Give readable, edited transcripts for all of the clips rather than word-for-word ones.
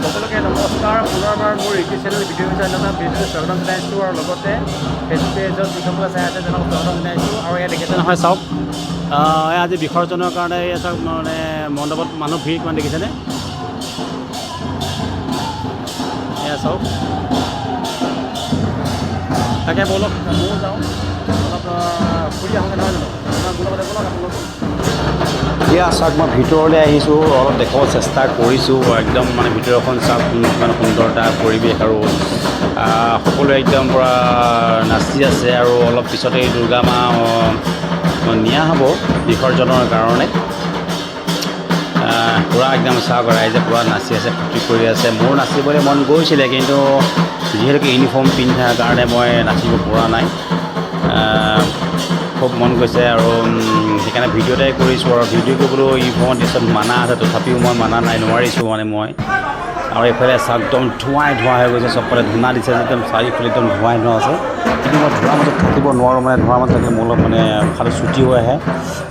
সকলোকে নমস্কাৰ পুনৰবাৰ মোৰ ইউটিউব চেনেল ভিডিঅ' চেনেলত ভিডিঅ'ত স্বাগতম জনাইছোঁ আৰু লগতে ফেচবুক পেজত যিসকলে চাই আছে তেওঁলোকক স্বাগতম জনাইছোঁ আৰু ইয়াত দেখিছে নহয় চাওক আজি বিসৰ্জনৰ কাৰণে এই চাওক মানে মণ্ডপত মানুহ ভিৰ কিমান দেখিছেনে এয়া চাওক তাকে ব'লক ময়ো যাওঁ অলপ ফুৰি আহোঁগৈ নহয় জানো মোৰ লগতে ব'লক আপোনালোক এতিয়া চাওক মই ভিতৰলৈ আহিছোঁ অলপ দেখাব চেষ্টা কৰিছোঁ একদম মানে ভিতৰখন চাওক কিমান সুন্দৰতা পৰিৱেশ আৰু সকলোৱে একদম পূৰা নাচি আছে আৰু অলপ পিছতে দুৰ্গা মা নিয়া হ'ব বিসৰ্জনৰ কাৰণে পূৰা একদম চাওক ৰাইজে পূৰা নাচি আছে ফূৰ্তি কৰি আছে মোৰ নাচিবলৈ মন গৈছিলে কিন্তু যিহেতুকে ইউনিফৰ্ম পিন্ধাৰ কাৰণে মই নাচিব পৰা নাই খুব মন গৈছে আৰু সেইকাৰণে ভিডিঅ'তে কৰিছোঁ আৰু ভিডিঅ' কৰিবলৈ ইউনিফৰ্মৰ ড্ৰেছত মানা আছে তথাপিও মই মানা নাই নোৱাৰিছোঁ মানে মই আৰু এইফালে চাওক একদম ধোঁৱাই ধোঁৱা হৈ গৈছে চবফালে ধূনা দিছে একদম চাৰিওফালে একদম ধোঁৱাই ধোঁৱা আছে কিন্তু মই ধোঁৱাৰ মাজত থাকিব নোৱাৰোঁ মানে ধোঁৱাৰ মাজত থাকিলে মোৰ অলপ মানে উশাহটো চুটি হৈ আহে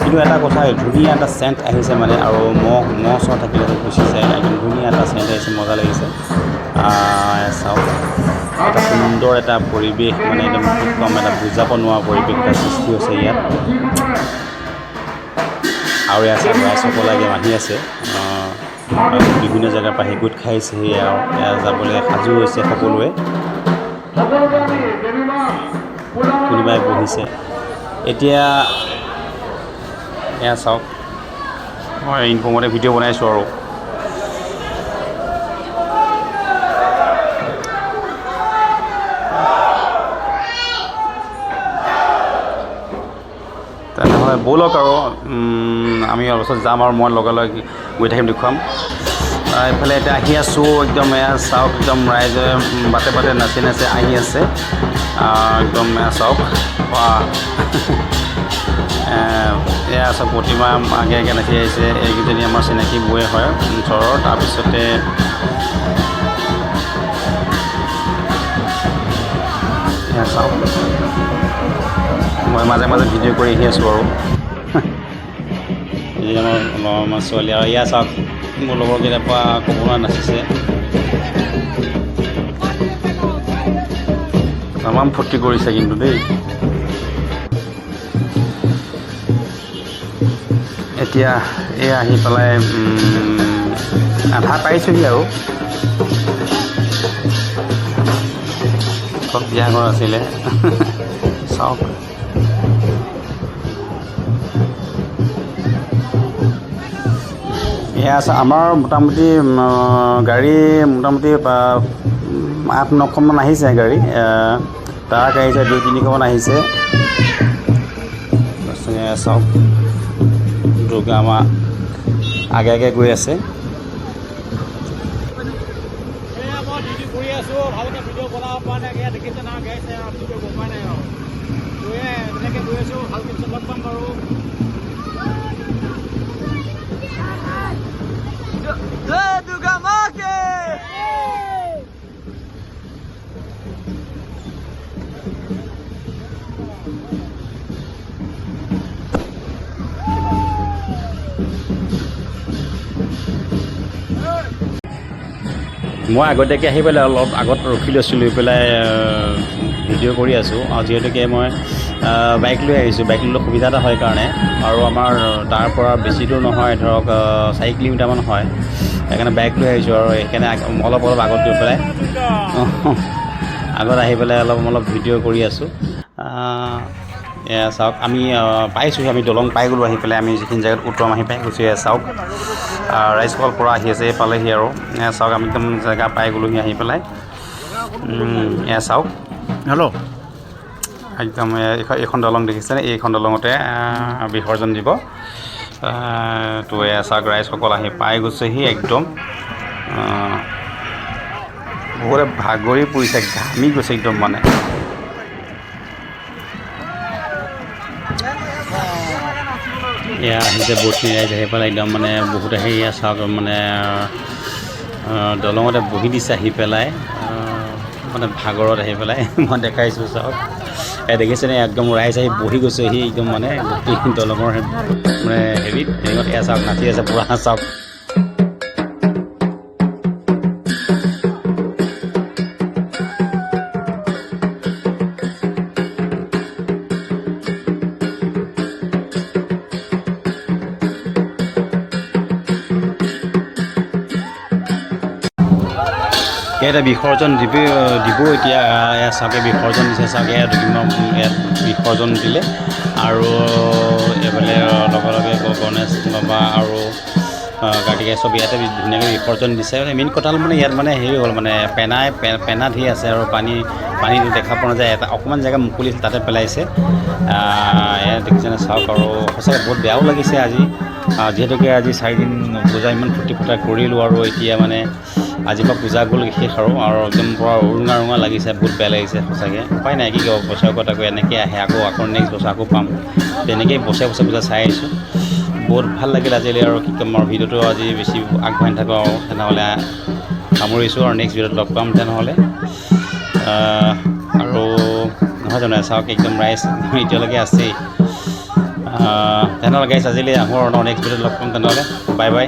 কিন্তু এটা কথা ধুনীয়া এটা চেণ্ট আহিছে মানে আৰু মহ চহ থাকিলে গুচি যায় একদম ধুনীয়া এটা চেণ্ট আহিছে মজা লাগিছে চাওক এটা সুন্দৰ এটা পৰিৱেশ মানে একদম খুব কম এটা বুজাব নোৱাৰা পৰিৱেশ এটা সৃষ্টি হৈছে ইয়াত আৰু ইয়াত ৰাইজসকল আহি আছে বিভিন্ন জেগাৰ পৰা গোট খাইছেহি আৰু যাবলৈ সাজু হৈছে সকলোৱে কোনোবাই বহিছে এতিয়া এয়া চাওক মই ইনফৰ্মতে ভিডিঅ' বনাইছোঁ আৰু তেনেহ'লে ব'লক আৰু আমি অলপ যাম আৰু মই লগে লগে গৈ থাকিম দেখুৱাম এইফালে এতিয়া আহি আছোঁ একদম এয়া চাওক একদম ৰাইজে বাটে বাটে নাচি নাচি আহি আছে একদম এয়া চাওক এয়া চাওক প্ৰতিমা আগে আগে নাচি আহিছে এইকেইজনী আমাৰ চিনাকি বৌয়ে হয় ওচৰৰ তাৰপিছতে এয়া চাওক মই মাজে মাজে ভিডিঅ' কৰি আহি আছোঁ আৰু আমাৰ ছোৱালী আৰু এয়া চাওক মোৰ লগৰকেইটাৰ পৰা ক'ব নোৱাৰা নাচিছে তামাম ফূৰ্তি কৰিছে কিন্তু দেই এতিয়া এই আহি পেলাই আধা পাইছোঁহি আৰু চব বিয়া ঘৰ আছিলে চাওক এয়া আছে আমাৰ মোটামুটি গাড়ী মোটামুটি 8-9খনমান আহিছে গাড়ী ট্ৰাক আহিছে 2-3খনমান আহিছে চাওক দুৰ্গা মা আগে আগে গৈ আছে ভালকৈ ভিডিঅ' বনাব পৰা নাই দেখিছে না গাইছে ভিডিঅ' বনোৱা নাই আৰু তেনেকৈ গৈ আছোঁ ভালকৈ লগ পাম বাৰু দুৰ্গা মাকে মই আগতীয়াকৈ আহি পেলাই অলপ আগত ৰখি লৈছোঁ লৈ পেলাই ভিডিঅ' কৰি আছোঁ আৰু যিহেতুকে মই বাইক লৈ আহিছোঁ বাইক লৈ সুবিধা এটা হয় কাৰণে আৰু আমাৰ তাৰ পৰা বেছি দূৰ নহয় ধৰক 4 কিলোমিটাৰমান হয় সেইকাৰণে বাইক লৈ আহিছোঁ আৰু সেইকাৰণে অলপ আগত গৈ পেলাই আগত আহি পেলাই অলপ ভিডিঅ' কৰি আছোঁ এয়া চাওক আমি পাইছোঁহি আমি দলং পাই গ'লোঁ আহি পেলাই আমি যিখিনি জেগাত উত্তম আহি পাই গৈছোঁ এয়া চাওক ৰাইজসকল পৰা আহি আছে পালেহি আৰু এয়া চাওক আমি একদম জেগা পাই গ'লোহি আহি পেলাই এয়া চাওক হেল্ল' একদম এইখন দলং দেখিছেনে এইখন দলঙতে বিসৰ্জন দিব তো এয়া চাওক ৰাইজসকল আহি পাই গৈছেহি একদম বহুতে ভাগৰি পৰিছে ঘামি গৈছে একদম মানে এয়া আহিছে বহুতখিনি ৰাইজ আহি পেলাই একদম মানে বহুত আহি চাওক মানে দলঙতে বহি দিছে আহি পেলাই মানে ভাগৰত আহি পেলাই মই দেখাইছোঁ চাওক দেখিছেনে একদম ৰাইজ আহি বহি গৈছেহি একদম মানে গোটেই দলঙৰ মানে হেৰিত এয়া চাওক নাচি আছে পুৰা চাওক ইয়াত বিসৰ্জন দিব এতিয়া ইয়াত চাগে বিসৰ্জন দিছে চাগে ইয়াত বিসৰ্জন দিলে আৰু এইফালে লগে লগে গণেশ বাবা আৰু কাৰ্তিকে চব ইয়াতে ধুনীয়াকৈ বিসৰ্জন দিছে মানে মেইন কথা হ'ল মানে ইয়াত মানে হেৰি হ'ল মানে পেনা ধেৰ আছে আৰু পানীটো দেখা পোৱা নাযায় এটা অকণমান জেগা মুকলি তাতে পেলাইছে ইয়াত দেখিছেনে চাওক আৰু সঁচাকৈ বহুত বেয়াও লাগিছে আজি যিহেতুকে আজি 4 দিন পূজা ইমান ফূৰ্তি ফাৰ্তা কৰিলোঁ আৰু এতিয়া মানে আজিৰ পৰা পূজা গ'ল শেষ আৰু একদম পূৰা ৰঙা লাগিছে বহুত বেয়া লাগিছে সঁচাকৈ উপায় নাই কি ক'ব বছৰেকত আকৌ এনেকৈ আহে আকৌ নেক্সট বছৰ আকৌ পাম তেনেকেই বছৰে পূজা চাই আহিছোঁ বহুত ভাল লাগিল আজিলৈ আৰু কি ক'ম আৰু ভিডিঅ'টো আজি বেছি আগবাঢ়ি নাথাকোঁ আৰু তেনেহ'লে সামৰিছোঁ আৰু নেক্সট ভিডিঅ'ত লগ পাম তেনেহ'লে আৰু নহয় জানো চাওক একদম ৰাইজ এতিয়ালৈকে আছেই তেনেহ'লে গাইছ আজিলৈ আহোঁ আৰু নেক্সট ভিডিঅ'ত লগ পাম তেনেহ'লে বাই বাই